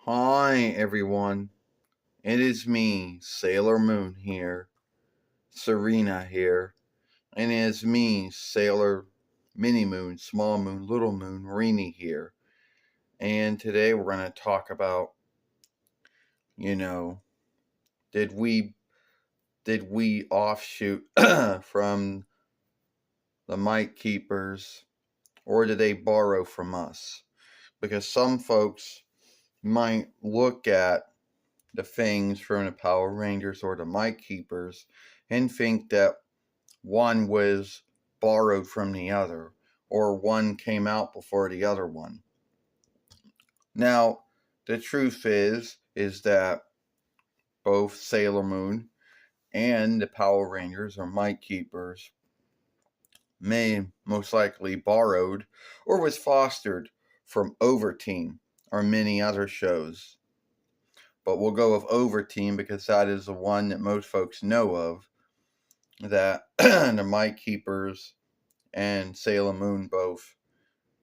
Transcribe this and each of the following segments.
Hi everyone, it is me, Sailor Moon here, Serena here, and it is me, Sailor Mini Moon, Small Moon, Little Moon, Rini here. And today we're going to talk about, you know, did we offshoot from the Might Keepers, or did they borrow from us? Because some folks might look at the things from the Power Rangers or the Might Keepers and think that one was borrowed from the other, or one came out before the other one. Now, the truth is that both Sailor Moon and the Power Rangers or Might Keepers may most likely borrowed or was fostered from Overteam or many other shows. But we'll go with Overteam because that is the one that most folks know of, that the Might Keepers and Sailor Moon both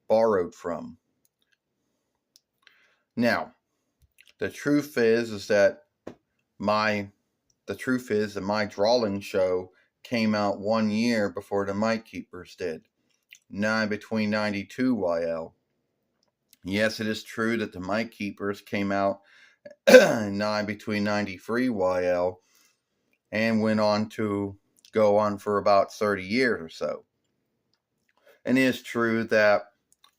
borrowed from. Now, the truth is that my drawing show came out 1 year before the Might Keepers did, between 92 YL. Yes, it is true that the Might Keepers came out between 93 YL and went on to go on for about 30 years or so. And it is true that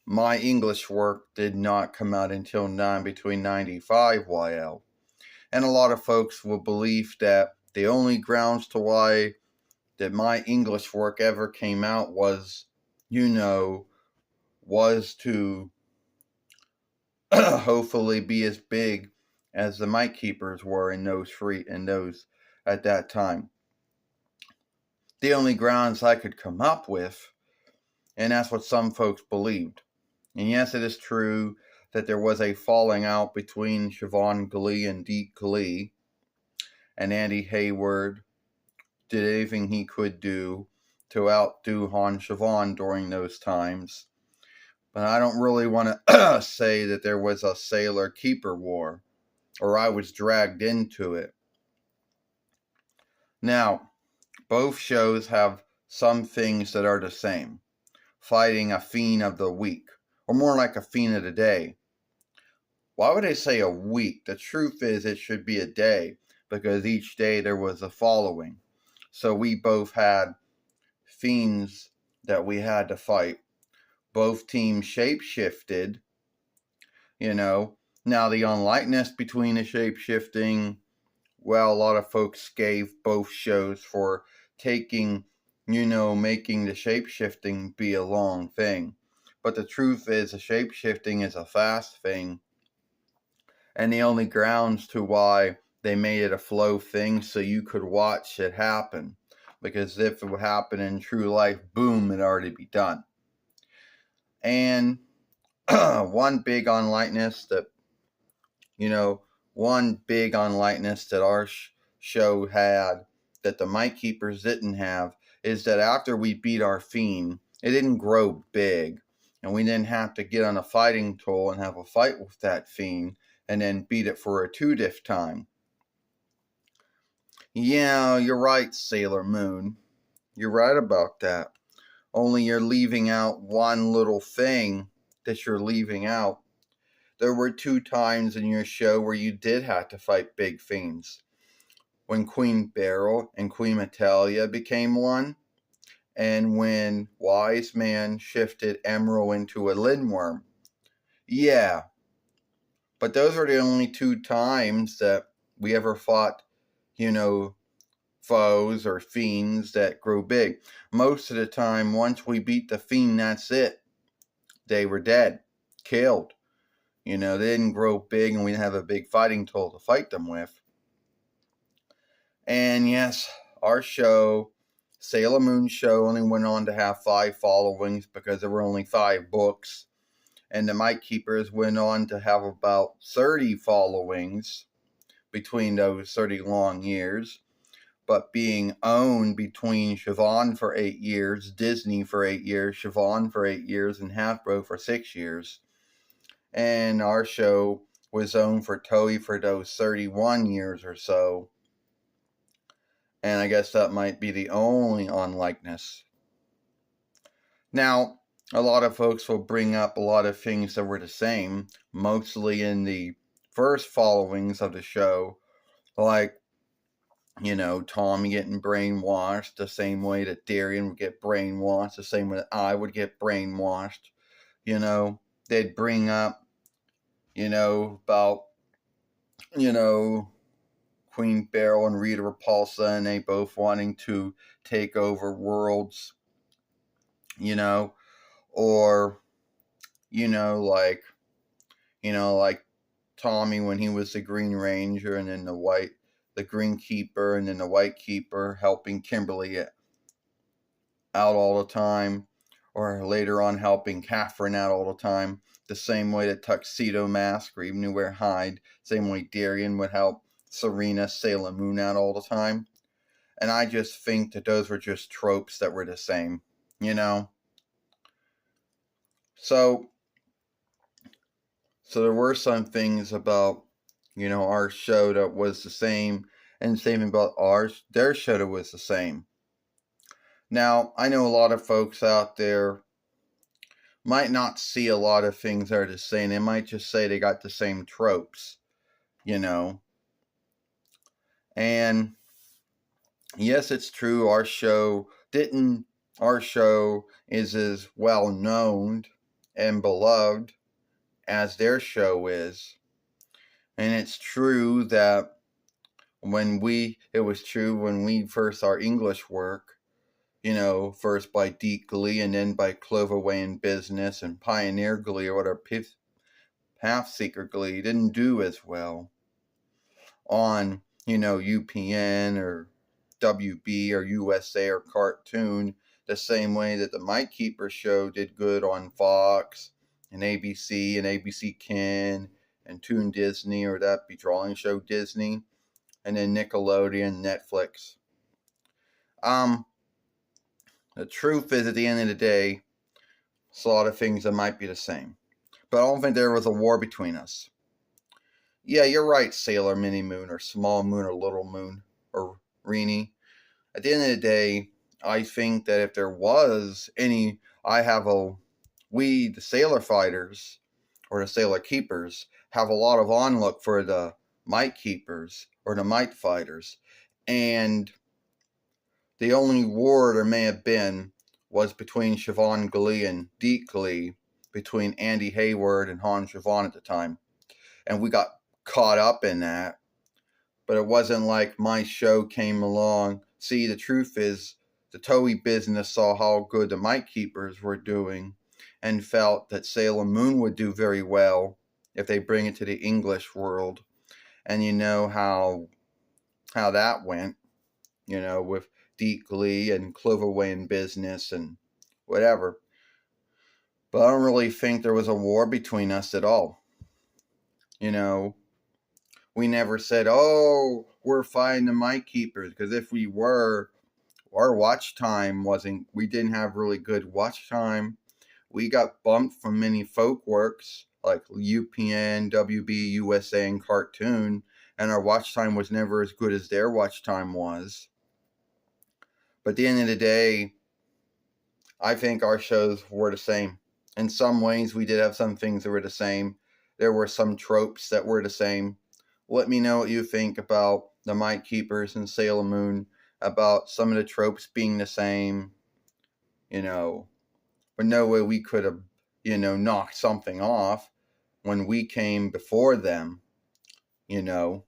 my English work did not come out until between 95 YL. And a lot of folks will believe that the only grounds to why that my English work ever came out was to hopefully be as big as the Might Keepers were in those at that time. The only grounds I could come up with, and that's what some folks believed. And yes, it is true that there was a falling out between Siobhan Glee and Deke Glee, and Andy Hayward did anything he could do to outdo Han Siobhan during those times. But I don't really want to say that there was a Sailor Keeper war, or I was dragged into it. Now, both shows have some things that are the same. Fighting a fiend of the week, or more like a fiend of the day. Why would I say a week? The truth is it should be a day, because each day there was a following. So we both had fiends that we had to fight. Both teams shape-shifted, Now the unlikeness between the shape-shifting, well, a lot of folks gave both shows for making the shape-shifting be a long thing. But the truth is, the shape-shifting is a fast thing. And the only grounds to why they made it a flow thing so you could watch it happen. Because if it would happen in true life, boom, it'd already be done. And one big unlikeness that our show had that the Might Keepers didn't have is that after we beat our fiend, it didn't grow big. And we didn't have to get on a fighting tool and have a fight with that fiend and then beat it for a 2-diff time. Yeah, you're right, Sailor Moon. You're right about that. Only you're leaving out one little thing that you're leaving out. There were 2 times in your show where you did have to fight big fiends. When Queen Beryl and Queen Metallia became one, and when Wise Man shifted Emerald into a Lindworm. Yeah, but those are the only 2 times that we ever fought, foes or fiends that grow big. Most of the time, once we beat the fiend, that's it. They were dead, killed. They didn't grow big and we didn't have a big fighting tool to fight them with. And yes, our show, Sailor Moon show, only went on to have 5 followings because there were only 5 books. And the Might Keepers went on to have about 30 followings between those 30 long years. But being owned between Siobhan for 8 years, Disney for 8 years, Siobhan for 8 years, and Hasbro for 6 years. And our show was owned for Toei for those 31 years or so. And I guess that might be the only unlikeness. Now, a lot of folks will bring up a lot of things that were the same, mostly in the first followings of the show, like, Tommy getting brainwashed the same way that Darien would get brainwashed, the same way that I would get brainwashed. They'd bring up, about, Queen Beryl and Rita Repulsa, and they both wanting to take over worlds, or, like Tommy when he was the Green Ranger, and then the Green Keeper, and then the White Keeper helping Kimberly out all the time, or later on helping Catherine out all the time, the same way that Tuxedo Mask or even knew where hide, same way Darien would help Serena, Sailor Moon out all the time. And I just think that those were just tropes that were the same, So there were some things about, our show that was the same, and the same about their show that was the same. Now, I know a lot of folks out there might not see a lot of things that are the same. They might just say they got the same tropes, And yes, it's true, our show is as well known and beloved as their show is. And it's true that when we first our English work, first by Deep Glee and then by Cloverway in Business and Pioneer Glee or whatever, Pathseeker Glee didn't do as well on, UPN or WB or USA or Cartoon, the same way that the Mite Keeper show did good on Fox and ABC Ken and Toon Disney, or that be Drawing Show Disney, and then Nickelodeon, Netflix. The truth is, at the end of the day, it's a lot of things that might be the same. But I don't think there was a war between us. Yeah, you're right, Sailor Mini Moon, or Small Moon, or Little Moon, or Reenie. At the end of the day, I think that if there was any, we, the Sailor Fighters, or the Sailor Keepers, have a lot of onlook for the Mite Keepers, or the Mite Fighters. And the only war there may have been was between Siobhan Glee and Deke Glee, between Andy Hayward and Han Siobhan at the time. And we got caught up in that. But it wasn't like my show came along. See, the truth is, the Toei business saw how good the Mite Keepers were doing and felt that Sailor Moon would do very well if they bring it to the English world. And you know how that went, with Deke Glee and Cloverway in Business and whatever. But I don't really think there was a war between us at all. We never said, oh, we're fighting the Mite Keepers, because if we were, our watch time we didn't have really good watch time. We got bumped from many folk works like UPN, WB, USA, and Cartoon, and our watch time was never as good as their watch time was. But at the end of the day, I think our shows were the same. In some ways, we did have some things that were the same. There were some tropes that were the same. Let me know what you think about the Mite Keepers and Sailor Moon, about some of the tropes being the same. But no way we could have, knocked something off when we came before them, So,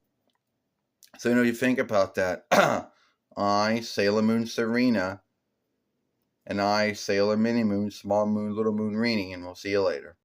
you think about that. I, Sailor Moon Serena, and I, Sailor Mini Moon, Small Moon, Little Moon Reenie, and we'll see you later.